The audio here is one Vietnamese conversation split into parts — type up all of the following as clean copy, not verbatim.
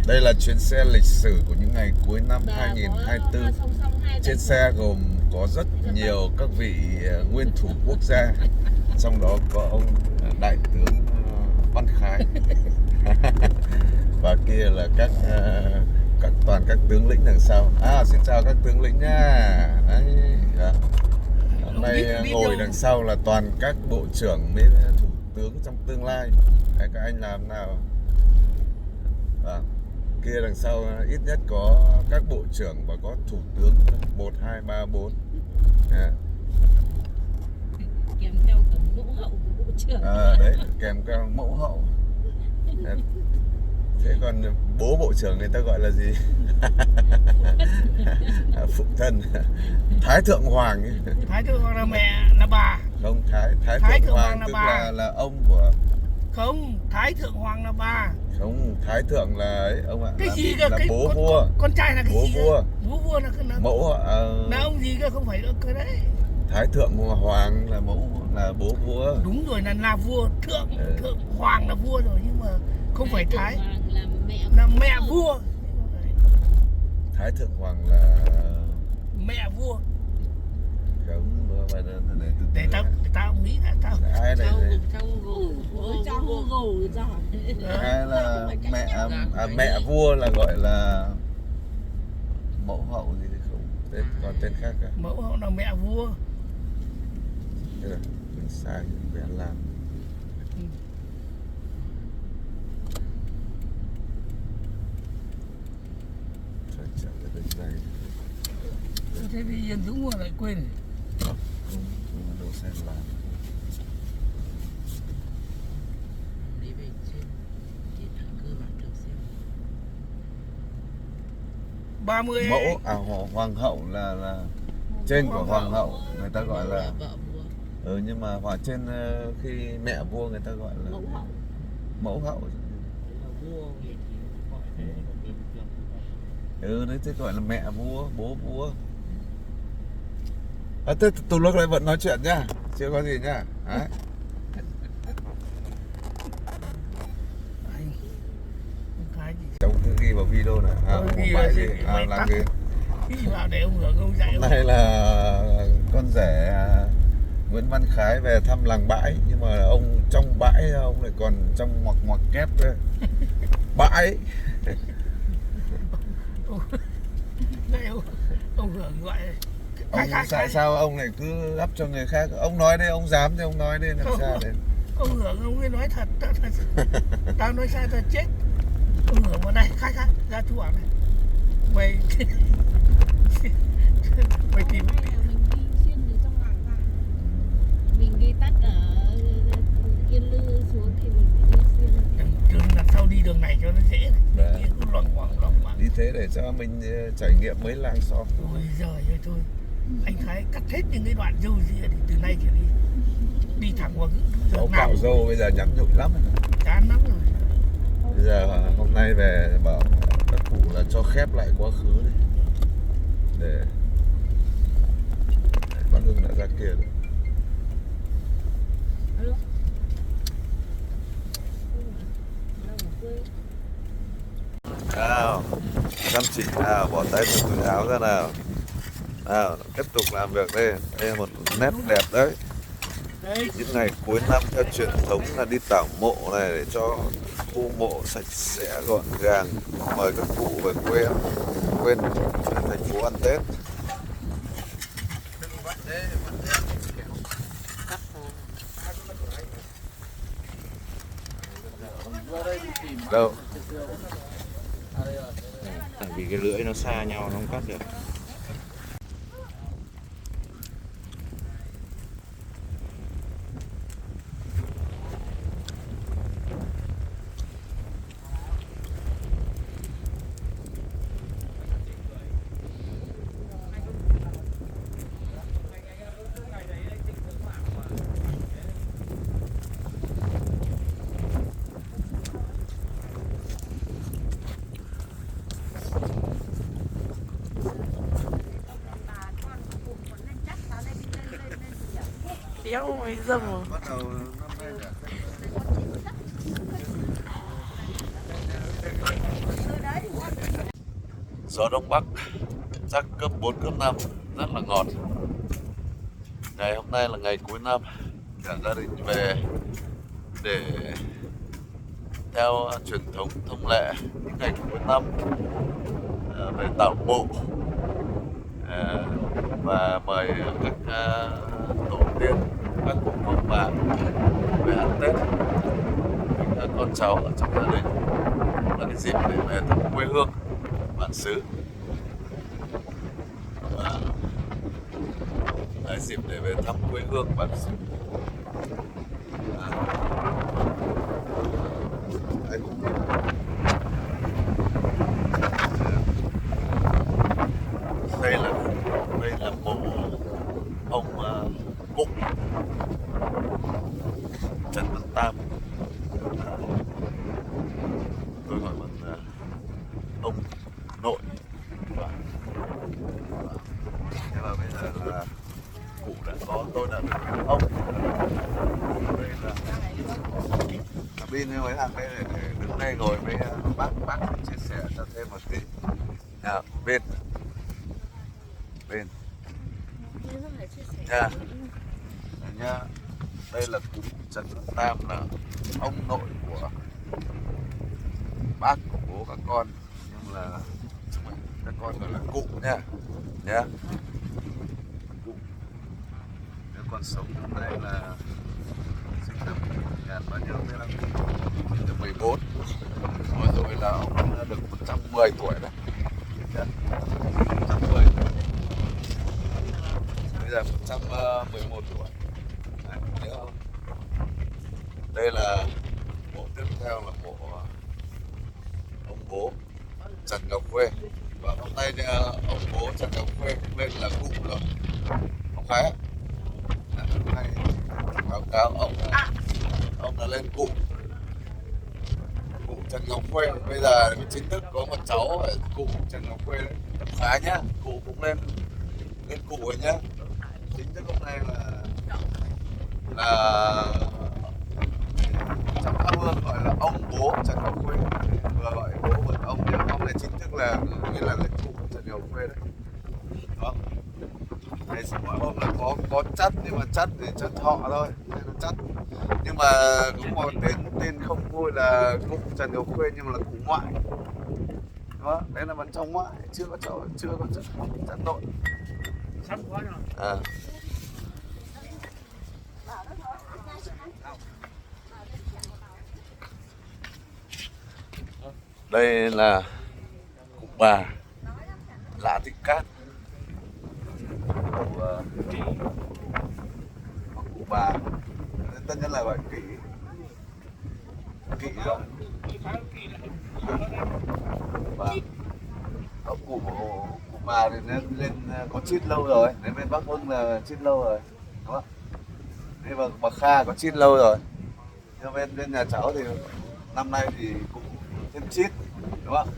Đây là chuyến xe lịch sử của những ngày cuối năm 2024. Trên xe gồm có rất nhiều các vị nguyên thủ quốc gia, trong đó có ông Đại tướng Văn Khái và kia là toàn các tướng lĩnh đằng sau. Xin chào các tướng lĩnh nha. Đấy, hôm nay ngồi đằng sau là toàn các bộ trưởng với thủ tướng trong tương lai. Đấy, các anh làm nào? Kia đằng sau ít nhất có các bộ trưởng và có thủ tướng 1, 2, 3, 4. Kèm theo cả mẫu hậu của bộ trưởng. Đấy, kèm theo mẫu hậu. Thế còn bố bộ trưởng người ta gọi là gì? Phụ thân. Thái thượng hoàng. Thái thượng hoàng là mẹ, là bà. Không, Thái thượng hoàng tức là ông của. Không, Thái thượng hoàng là bà. Không, Thái thượng là ấy, ông ạ. Cái gì là bố vua. Con trai là cái bố gì? Vua. Bố vua là mẫu. Là ông gì cơ, không phải cái đấy. Thái thượng hoàng là mẫu, là bố vua. Đúng rồi, là vua. Thượng hoàng là vua rồi, nhưng mà không phải Thái. Là mẹ vua. Thái thượng hoàng là mẹ vua. Không, để tao nghĩ là tao. Ai này? Cho Google cho. Hay là mẹ vua là gọi là mẫu hậu gì thì không, còn tên khác cả. Mẫu hậu là mẹ vua. Thế là mình sai, mình phải làm. Chắc là cái này. Thế thì Yên Dũng lại quên. Không đổ xe làm. Đi về trên cơ bản được xem. 30 Mẫu hoàng hậu là trên của hoàng hậu, người ta gọi là vợ vua. nhưng mà trên khi mẹ vua người ta gọi là mẫu hậu. Vua đấy, thế gọi là mẹ vua, bố vua. Thế từ lúc này vẫn nói chuyện nhá, chưa có gì nhá. Đấy. Cháu cứ ghi vào video này. Bãi gì? Làm gì? Ghi vào để ông hưởng, ông dạy. Hôm nay là con rể Nguyễn Văn Khái về thăm làng Bãi, nhưng mà ông trong bãi ông lại còn trong ngoặc kép đấy. Bãi. Ông hưởng gọi. Tại sao ông lại cứ gắp cho người khác? Ông nói đây, ông dám thì ông nói đây, làm sao đấy? Ông hưởng ông ấy nói thật. Tao nói sai tao chết. Ông hưởng vào đây, khai ra chú bảo này. Mày tìm. mình đi xuyên từ trong làng ra. Mình đi tắt ở Yên Lư xuống thì mình phải đi xuyên. Đường lần sau đi đường này cho nó dễ. Đi cứ loằng ngoằng. Đi thế để cho mình trải nghiệm mấy làng xóm. Ôi giời ơi thôi. Anh Thái cắt hết những cái đoạn dâu gì thì từ nay trở đi thẳng vào Cháu cạo dâu bây giờ nhắn nhụi lắm. Chán lắm rồi. Bây giờ hôm nay về bảo các cụ là cho khép lại quá khứ đi, để bác Hưng đã ra kia rồi. Nào, chăm chỉ nào, bỏ tay từ túi áo ra nào. Nào, tiếp tục làm việc đây. Đây là một nét đẹp đấy. Những ngày cuối năm theo truyền thống là đi tảo mộ này để cho khu mộ sạch sẽ gọn gàng. Mời các cụ về quê thành phố ăn Tết. Đâu? Tại vì cái lưỡi nó xa nhau nó không cắt được. Đéo mày dâm rồi. Bắt đầu năm nay là Gió đông bắc chắc cấp 4, cấp 5, rất là ngọt. Ngày hôm nay là ngày cuối năm, cả gia đình về để theo truyền thống thông lệ những ngày cuối năm về tảo mộ và mời các tổ tiên, các cụ ông bà về ăn Tết với các con cháu ở trong gia đình, là cái dịp để về thăm quê hương bản xứ, và cái dịp để về thăm quê hương bản xứ. Đây là mộ ông Cụ Trần Văn Tam, tôi gọi bằng ông nội. Nhưng mà bây giờ là cụ đã có, tôi đã được biết ông. Đây là cabin mấy thằng đây để đứng đây ngồi với bác chia sẻ cho thêm một tí. Bên nha, đây là cụ Trần Văn Tam, là ông nội của bác của bố các con, nhưng là các con gọi là cụ nha. Cụ nếu còn sống hôm nay là sinh năm 1914, rồi là ông đã được 110 tuổi đấy. 110 tuổi. Bây giờ 111 tuổi. Đấy, nhớ không? Đây là mộ tiếp theo là mộ ông bố Trần Ngọc Khuê. Và hôm nay ông bố Trần Ngọc Khuê cũng lên là cụ rồi. Ông Khái. Hôm nay báo cáo ông đã lên cụ Trần Ngọc Khuê. Bây giờ chính thức có một cháu cụ Trần Ngọc Khuê đấy. Ông Khái nhá, cụ cũng lên cụ rồi nhá. Chính thức hôm nay là trong tháp hương gọi là ông bố Trần Ngọc Khuê, vừa gọi bố vừa ông, nhưng ông này chính thức là nghĩa là cụ Trần Ngọc Khuê đấy. Đó. Đây mỗi hôm là có chắt, nhưng mà chắt thì chắt họ thôi, nên là chắt. Nhưng mà cũng có tên không vui là cụ Trần Ngọc Khuê, nhưng mà là cụ ngoại. Đó, đấy là vẫn trong ngoại, chưa có chắt nội. Sắp quá rồi. Đây là cụ bà Lã Thị Cát, cụ bà tất nhiên là gọi kỵ rồi. Và ông cụ bà thì lên có chít lâu rồi, đến bên Bắc Hưng là chít lâu rồi, đúng không? Đây bà Kha có chít lâu rồi, nhưng bên nhà cháu thì năm nay thì cũng thêm chít, đúng không?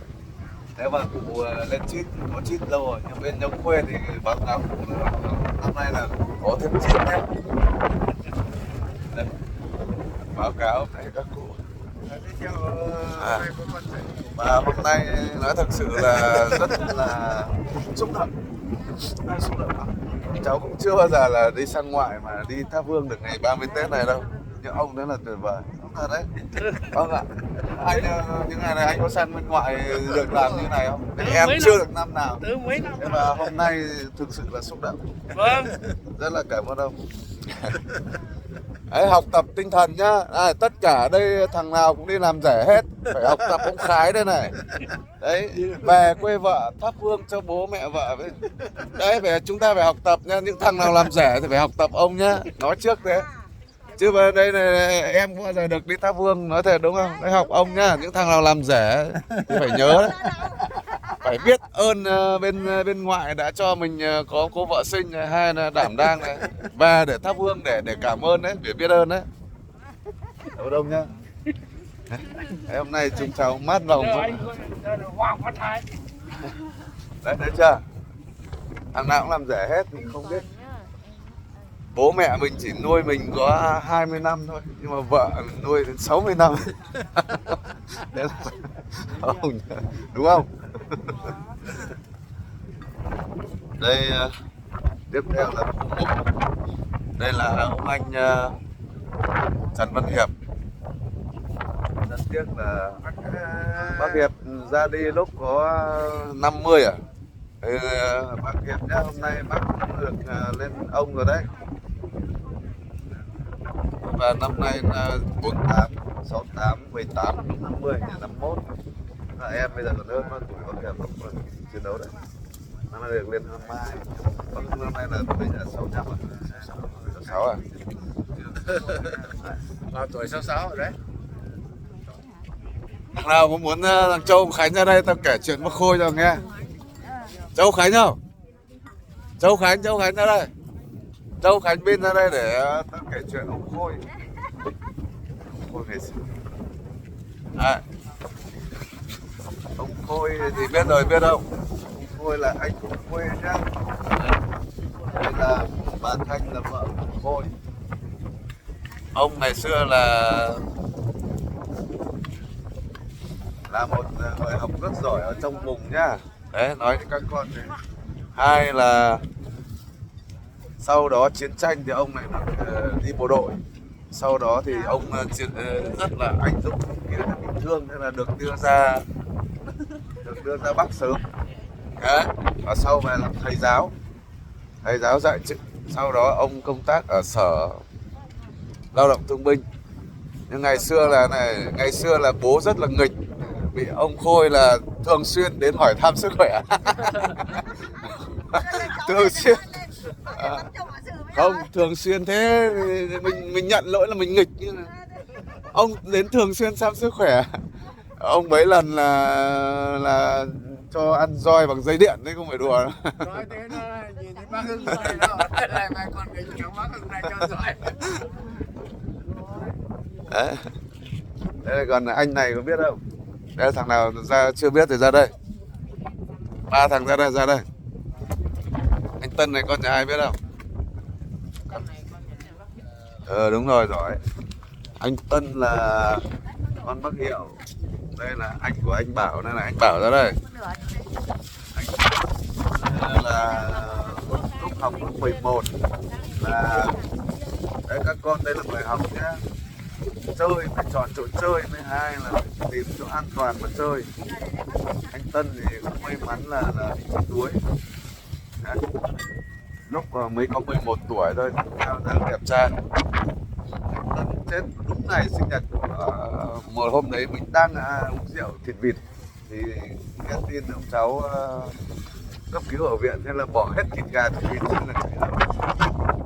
Nếu mà cụ lên chít có chít lâu rồi, nhưng bên Nhông Khuê thì báo cáo cụ năm nay là có thêm chít nhé. Đây, báo cáo này các cụ. Và hôm nay nói thật sự là rất là xúc động. Cháu cũng chưa bao giờ là đi sang ngoại mà đi thắp hương được ngày 30 Tết này đâu. Nhưng ông đấy là tuyệt vời. Ông thật đấy. Vâng ạ. Anh những ngày này anh có sang bên ngoại được làm như này không? Em chưa được năm nào. Từ mấy năm. Nhưng mà hôm nay thực sự là xúc động. Vâng. Rất là cảm ơn ông. Đấy, học tập tinh thần nhá. Tất cả ở đây thằng nào cũng đi làm rẻ hết, phải học tập ông Khái đây này. Đấy, về quê vợ thắp hương cho bố mẹ vợ. Đấy, chúng ta phải học tập nha. Những thằng nào làm rẻ thì phải học tập ông nhá. Nói trước thế. Chứ mà đây này em cũng bao giờ được đi thắp hương, nói thật đúng không? Đấy, học ông nhá. Những thằng nào làm rẻ thì phải nhớ đấy. Phải biết ơn bên ngoại đã cho mình có cô vợ sinh này, hay là đảm đang này, về để thắp hương để cảm ơn đấy, để biết ơn đấy. Cảm ơn ông nhá. Đấy, hôm nay chúng cháu mát lòng. Đấy, thấy chưa? Thằng nào cũng làm rẻ hết thì không biết. Bố mẹ mình chỉ nuôi mình có 20 năm thôi, nhưng mà vợ nuôi đến 60 năm. Đấy là ông, đúng không? Đây tiếp theo là khu 1. Đây là ông anh Trần Văn Hiệp. Rất tiếc là bác Hiệp ra đi lúc có 50 à. Thì, bác Hiệp nhá, hôm nay bác cũng được lên ông rồi đấy. Và năm nay là 48, 68, 18, 50, 51. Là em bây giờ còn hơn bác tuổi bác Hiệp lúc chiến đấu đấy. Năm nay được lên 22. Năm nay là bây giờ 600 à? 66 à? Tuổi 66 rồi đấy. Thằng nào có muốn thằng Châu Khánh ra đây tao kể chuyện bác Khôi cho nghe. Châu Khánh không? Châu Khánh ra đây. Châu Khánh bên ra đây để tao kể chuyện ông Khôi. Khôi ngày xưa. Ông Khôi thì biết rồi, biết không? Ông Khôi là anh của Khôi nhá. Đây là bà Thanh là vợ của Khôi. Ông ngày xưa là một người học rất giỏi ở trong vùng nhá. Đấy, nói với các con đấy. Hai là sau đó chiến tranh thì ông này đi bộ đội. Sau đó thì ông rất là anh dũng, kia là bị thương, thế là được đưa ra Bắc sớm. Đấy. Và sau về làm thầy giáo dạy chữ. Sau đó ông công tác ở Sở Lao động Thương binh. Nhưng ngày xưa là bố rất là nghịch, vì ông Khôi là thường xuyên đến hỏi thăm sức khỏe. Thường xuyên không, thường xuyên thế mình nhận lỗi là mình nghịch, nhưng ông đến thường xuyên thăm sức khỏe. Ông mấy lần là cho ăn roi bằng dây điện đấy, không phải đùa đâu. Nói thế nó nhìn thấy bác Hưng rồi đó. Lại mà còn cái kiểu bác Hưng này cho giỏi. Đấy. Đây còn anh này có biết không? Đây thằng nào ra chưa biết thì ra đây. 3 thằng ra đây. Anh Tân này con nhà ai biết không? Đúng rồi, giỏi. Anh Tân là con bác Hiệu. Đây là anh của anh Bảo, đây là anh Bảo ra đây. Anh là lúc học lớp 11 là đấy, các con đây là người học nhá. Chơi phải chọn chỗ chơi, với hai là phải tìm chỗ an toàn mà chơi. Anh Tân thì cũng may mắn là bị chết đuối. Đấy. Lúc mới có 11 tuổi thôi, cao dáng đẹp trai. Anh Tân chết đúng ngày sinh nhật. Một hôm đấy mình đang uống rượu thịt vịt thì nghe tin ông cháu cấp cứu ở viện, thế là bỏ hết thịt gà thịt vịt trên là chạy đâu.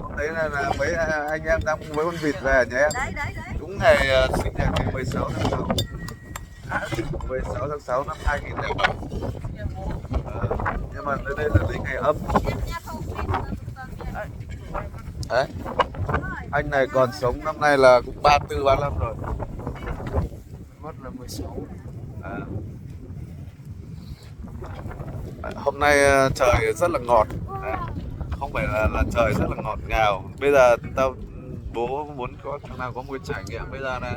Hôm đấy là mấy anh em đang với con vịt về nhé em. Đúng ngày sinh nhật ngày 16 tháng 6. 16 tháng 6 năm 2007. Nhưng mà đây là lấy ngày âm. Đấy. Anh này còn sống năm nay là cũng 34, 35 rồi. Mất là 16. Hôm nay trời rất là ngọt. Không phải là trời rất là ngọt ngào. Bây giờ bố muốn có thằng nào có một cái trải nghiệm bây giờ này,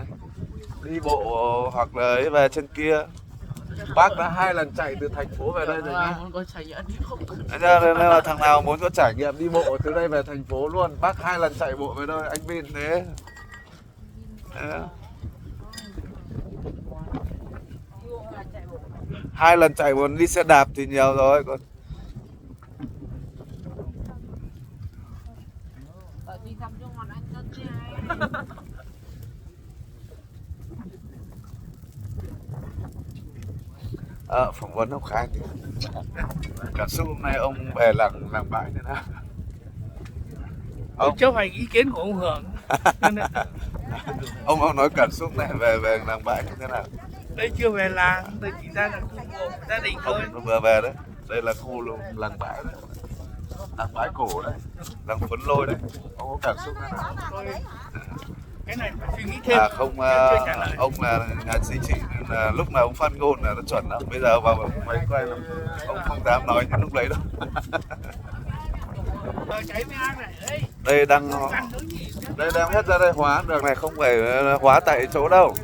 đi bộ hoặc là ấy về trên kia. Bác đã 2 lần chạy từ thành phố về đây rồi nhá. Nên là thằng nào muốn có trải nghiệm đi bộ từ đây về thành phố luôn, bác 2 lần chạy bộ về đây, anh Vin thế. Đấy. 2 lần chạy bộ, đi xe đạp thì nhiều rồi còn. Phỏng vấn ông Khang thì cảm xúc hôm nay ông về làng bãi thế nào? Ông chấp hành ý kiến của ông Hưởng. ông nói cảm xúc này về làng bãi như thế nào? Đây chưa về làng, tôi chỉ ra là khu của gia đình thôi. Ông vừa về đấy, đây là khu làng bãi đấy, làng bãi cổ đấy, làng Phấn Lôi đấy. Ông có cảm xúc thế nào? Cái này phải suy nghĩ thêm. Không, ông là nhà chính trị nên là lúc nào ông phát ngôn là nó chuẩn lắm. Bây giờ vào máy quay là ông không dám nói những lúc đấy đâu. Đây đang hết ra đây hóa đường này, không phải hóa tại chỗ đâu.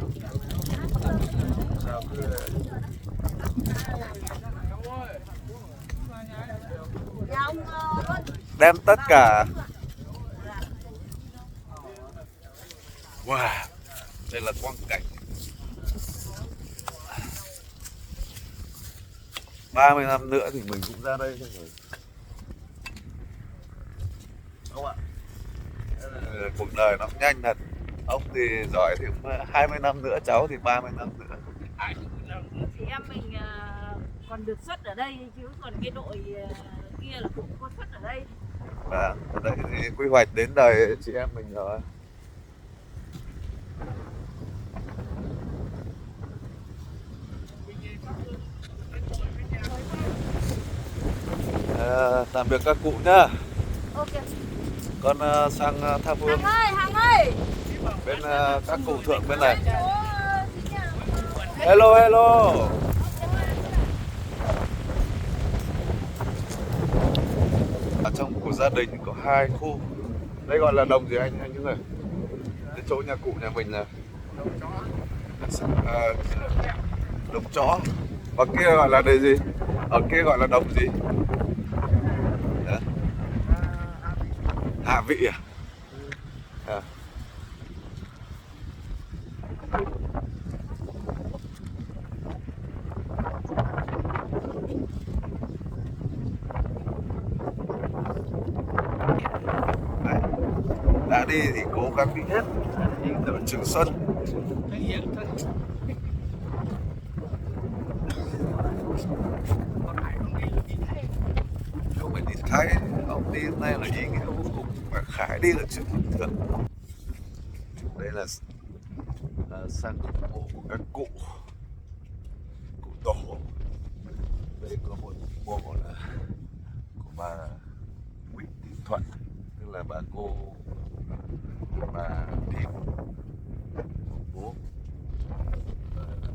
ông Luân. Đem tất cả. Wow, đây là quang cảnh. 30 năm nữa thì mình cũng ra đây thôi rồi. Đúng không ạ? Cuộc đời nó nhanh thật. Ông thì giỏi thì 20 năm nữa, cháu thì 30 năm nữa. Chị em mình còn được xuất ở đây chứ còn cái đội kia là cũng có xuất ở đây. Và đây thì quy hoạch đến đời chị em mình rồi. Tạm biệt các cụ nhá. Ok. Con sang Tha Phương. Hằng ơi. Bên các cụ thượng bên này. Hello hello. Ở trong của gia đình có 2 khu. Đây gọi là đồng gì anh những người? Cái chỗ nhà cụ nhà mình là đồng chó. Và kia gọi là đây gì? Ở kia gọi là đồng gì? Đó. Hạ vị à? À. Đấy. Đã đi thì cố gắng đi hết. Đi đợi Trường Xuân. Ông phải đi thay, ông đi hôm nay là ý nghĩa vô cùng. Và Khải đi là chuyện bình thường. Đây là sang mộ của các cụ tổ. Đây có một mộ là của bà Nguyễn Thị Thuận, tức là bà cô bà Điệp, bố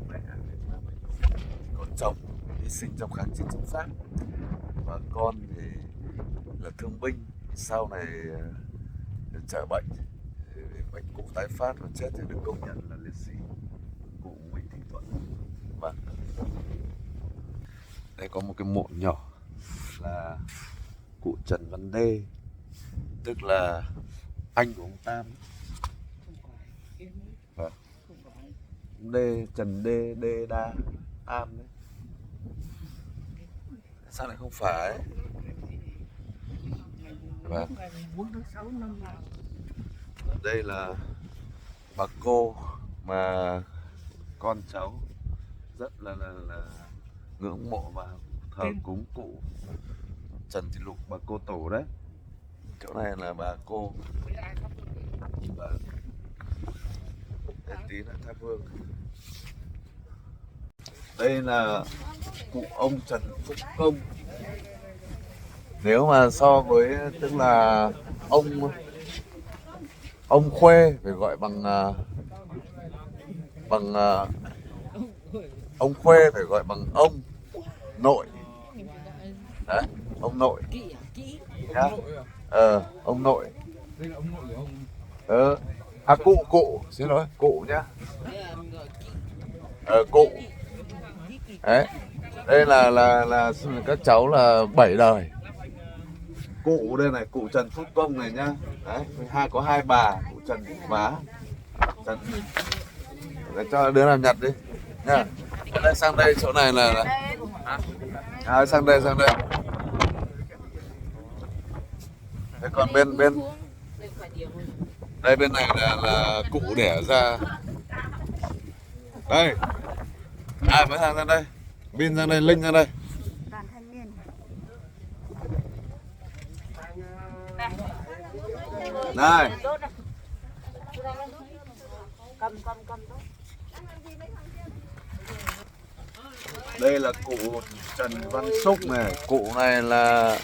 mẹ còn chồng hy sinh trong kháng chiến chống Pháp, và con thì là thương binh, sau này trở bệnh cụ tái phát và chết thì được công nhận là liệt sĩ, cụ Nguyễn Thị Thuận. Và đây có một cái mộ nhỏ là cụ Trần Văn Đê, tức là anh của ông Tam. Vâng. Đê, Trần Đê, Đê Đa, Tam đấy. Sao lại không phải? Vâng. Đây là bà cô mà con cháu rất là ngưỡng mộ và thờ cúng cụ Trần Thị Lục, bà cô tổ đấy. Chỗ này là bà cô. Vâng. Tí là Tha Phương. Đây là cụ ông Trần Phúc Công. Nếu mà so với tức là ông Khuê phải gọi bằng ông Khuê phải gọi bằng ông nội. Đấy, ông nội. Nhá. Ông nội. Đây là ông nội của ông. Cụ, xin lỗi, cụ nhá. Cụ. Đấy. Đây là các cháu là 7 đời. Cụ đây này, cụ Trần Phúc Công này nhá. Đấy, có 2 bà, cụ Trần Má. Trần. Để cho đứa nào nhặt đi nhá. Đây, sang đây chỗ này là sang đây. Thế còn bên đây bên này là cụ đẻ ra. Đây. Ai mới sang đây? Bin sang đây, Linh sang đây. Này. Đây là cụ Trần Văn Xúc này, cụ này là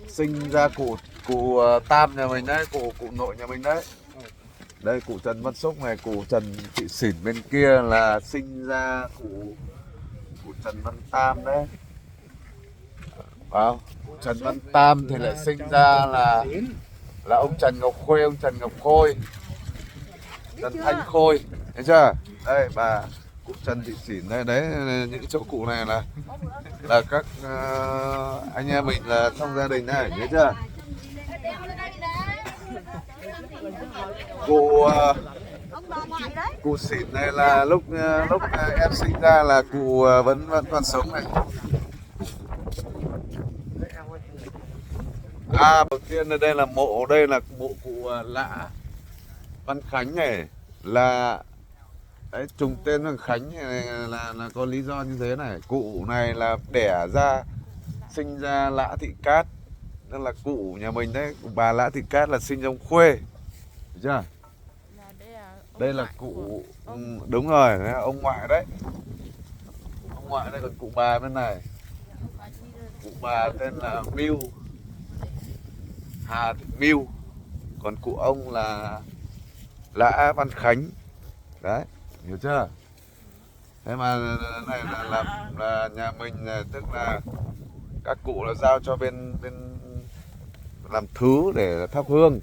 sinh ra cụ Tam nhà mình đấy, cụ nội nhà mình đấy. Đây cụ Trần Văn Xúc này, cụ Trần Thị Xỉn bên kia là sinh ra cụ Trần Văn Tam đấy. Wow. Trần Văn Tam thì lại sinh ra là ông Trần Ngọc Khuê, ông Trần Ngọc Khôi, Trần Thanh Khôi, thấy chưa? Đây bà cụ Trần Thị Xỉn đây đấy, những chỗ cụ này là các anh em mình là trong gia đình này, nhớ chưa? Cụ Xỉn này là lúc em sinh ra là cụ vẫn còn sống này. Đầu tiên ở đây là mộ, đây là mộ cụ Lã Văn Khánh này, là đấy, trùng tên Văn Khánh này là có lý do như thế này. Cụ này là đẻ ra, sinh ra Lã Thị Cát, nên là cụ nhà mình đấy, bà Lã Thị Cát là sinh trong Khuê, được chưa? Đây là cụ, đúng rồi, đấy, ông ngoại đấy. Ông ngoại đây, còn cụ bà bên này. Cụ bà tên là Miu, Hà Thị Miu, còn cụ ông là Lã Văn Khánh, đấy, hiểu chưa? Thế mà này là nhà mình, tức là các cụ là giao cho bên làm thứ để thắp hương.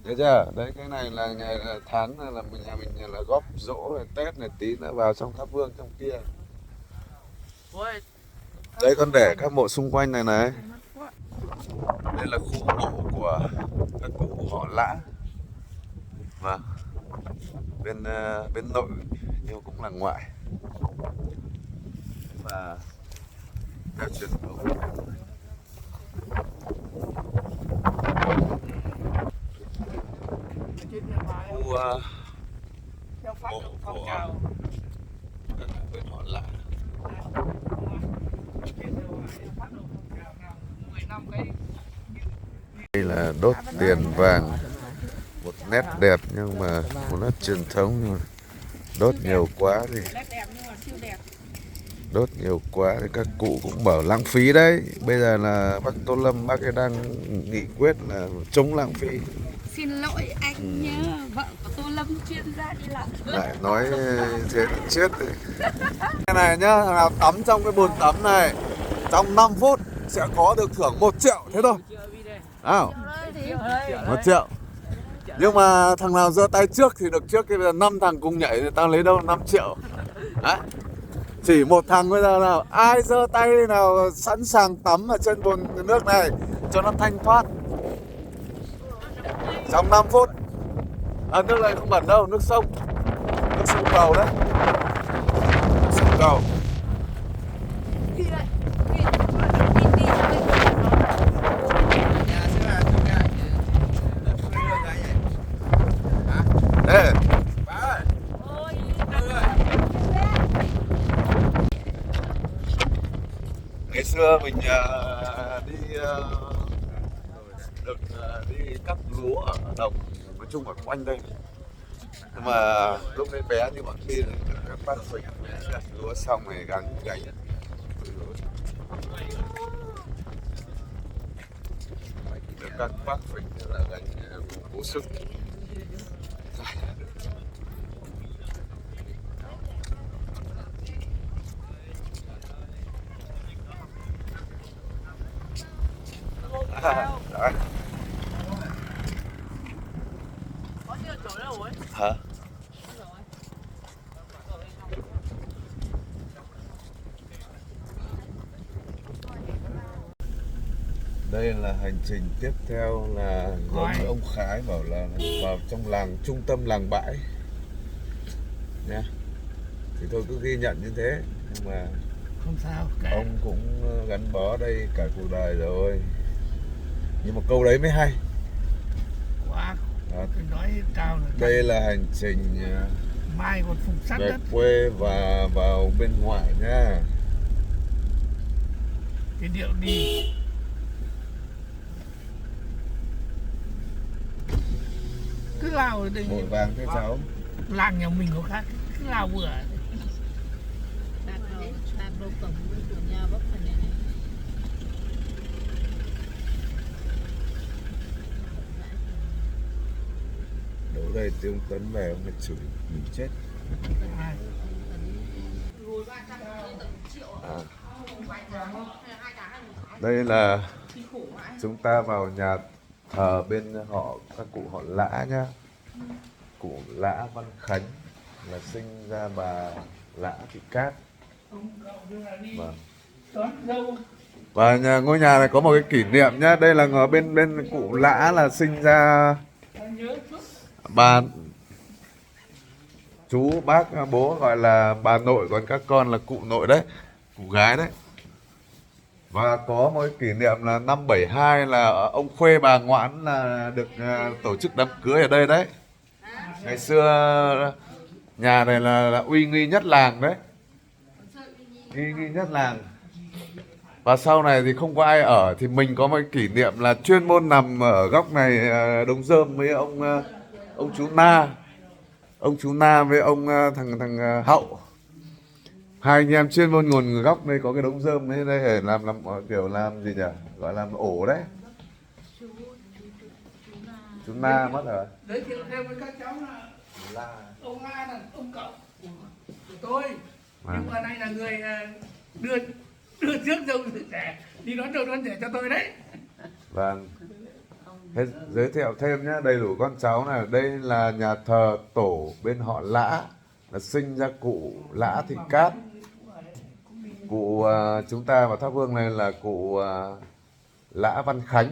Thấy chưa? Đấy, cái này là ngày tháng là nhà mình là góp giỗ này, Tết này, tí nữa vào trong thắp hương trong kia. Đấy, con để các mộ xung quanh này này. Đây là khu mộ của các cụ họ Lã. Vâng. Bên nội nhưng cũng là ngoại. Và theo truyền thống. Khu mộ của bên họ Lã. Đây là đốt tiền vàng, một nét đẹp nhưng mà một nét truyền thống, nhưng mà đốt nhiều quá thì các cụ cũng bảo lãng phí đấy. Bây giờ là bác Tô Lâm, bác ấy đang nghị quyết là chống lãng phí. Xin lỗi anh nhớ vợ của Tô Lâm chuyên gia đi làm. Lại nói thế là chết rồi. Cái này nhá, thằng nào tắm trong cái bồn tắm này trong 5 phút sẽ có được thưởng 1 triệu, thế thôi. Nào, 1 triệu. Nhưng mà thằng nào giơ tay trước thì được trước, cái bây giờ 5 thằng cùng nhảy thì tao lấy đâu 5 triệu. Đấy. Chỉ một thằng bây giờ nào, ai giơ tay nào sẵn sàng tắm ở trên bồn nước này cho nó thanh thoát trong 5 phút. Nước này không bẩn đâu, nước sông cầu đấy, nước sông cầu. Ê, ngày xưa mình đi cắt lúa ở đồng, nói chung ở quanh đây. Nhưng mà lúc đấy bé như bọn kia các bác phịch cắt lúa xong rồi gắn gánh. Các bác phịch là gánh cố sức. Đấy. Hả? Đây là hành trình tiếp theo, là giống ông Khái bảo là vào trong làng, trung tâm làng bãi nha. Thì tôi cứ ghi nhận như thế, nhưng mà không sao cả. Ông cũng gắn bó đây cả cuộc đời rồi, nhưng mà câu đấy mới hay quá. Nói cao là đây là hành trình mai còn phục sắt về đất. quê và vào bên ngoại nha. Cái điệu đi cứ lao ở đây. Vội vàng thế cháu. Làng nhà mình có khác, cứ lao vừa. Đâu cổng của nhà bốc phần này. Đổ đây Tiêu Tấn về ông phải chửi mình chết. Đây là Chúng ta vào nhà thờ bên họ, các cụ họ Lã nhá. Cụ Lã Văn Khánh là sinh ra bà Lã Thị Cát. Vâng. Và ngôi nhà này có một cái kỷ niệm nhá. Đây là ở bên cụ Lã là sinh ra bà chú bác bố gọi là bà nội, còn các con là cụ nội đấy, cụ gái đấy. Và có một cái kỷ niệm là năm 72 là ông Khuê bà Ngoãn là được tổ chức đám cưới ở đây đấy. Ngày xưa nhà này là uy nghi nhất làng đấy, uy nghi nhất làng. Và sau này thì không có ai ở, thì mình có một cái kỷ niệm là chuyên môn nằm ở góc này, Đông Dơm với ông chú Na, ông chú Na với ông thằng Hậu. Hai anh em chuyên môn ngồi góc đây có cái đống rơm đấy, đây để làm kiểu làm gì nhỉ, gọi là ổ đấy. Chú Na mất rồi. Giới thiệu thêm với các cháu là ông La là ông cậu của tôi, nhưng mà này là người đưa trước dâu rẻ đi đón dâu đón rẻ cho tôi đấy. Vâng. Thế giới thiệu thêm nhé, đầy đủ con cháu này. Đây là nhà thờ tổ bên họ Lã, là sinh ra cụ Lã Thị Cát. Cụ chúng ta vào thắp hương này là cụ Lã Văn Khánh.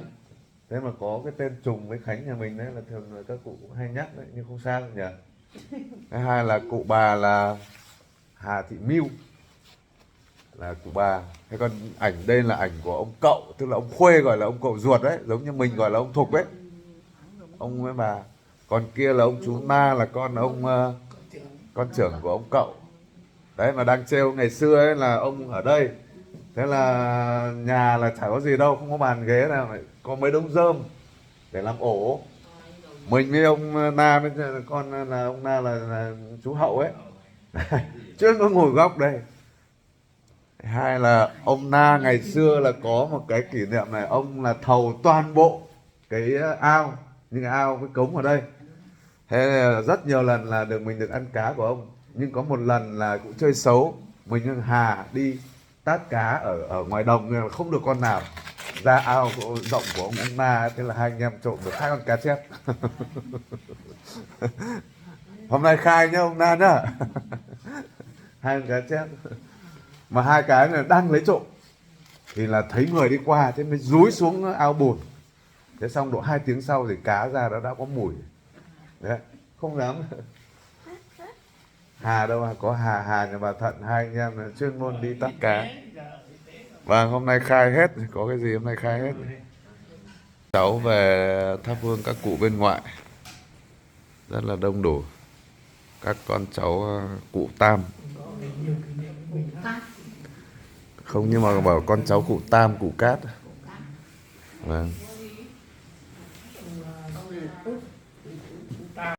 Thế mà có cái tên trùng với Khánh nhà mình đấy, là thường là các cụ cũng hay nhắc đấy, nhưng không sao nhỉ. Cái hai là cụ bà là Hà Thị Mưu, là cụ bà. Thế còn ảnh đây là ảnh của ông cậu, tức là ông Khuê gọi là ông cậu ruột đấy, giống như mình gọi là ông Thục ấy, ông với bà. Còn kia là ông chú Na, là con trưởng của ông cậu đấy. Mà đang trêu ngày xưa ấy là ông ở đây, thế là nhà là chả có gì đâu, không có bàn ghế nào, có mấy đống rơm để làm ổ. Mình với ông Na với con là ông Na là chú Hậu ấy chứ nó ngồi góc đây. Hai là ông Na ngày xưa là có một cái kỷ niệm này, ông là thầu toàn bộ cái ao, những cái ao với cống ở đây. Thế là rất nhiều lần là mình được ăn cá của ông, nhưng có một lần là cũng chơi xấu, mình với Hà đi tát cá ở ngoài đồng, không được con nào ra ao rộng của ông Na. Thế là hai anh em trộm được 2 con cá chép. Hôm nay khai nhá ông Na nhá. 2 con cá chép, mà 2 cái này đang lấy trộm thì là thấy người đi qua, thế mới dúi xuống ao bùn. Thế xong độ 2 tiếng sau thì cá ra đã có mùi đấy, không dám. Hà đâu, có Hà nhà bà Thận, hai anh em là chuyên môn đi tát cá. Và hôm nay khai hết, có cái gì hôm nay khai hết. Cháu về thắp hương các cụ bên ngoại rất là đông đủ, các con cháu cụ Tam. Không, nhưng mà bảo con cháu cụ Tam, cụ Cát. Vâng.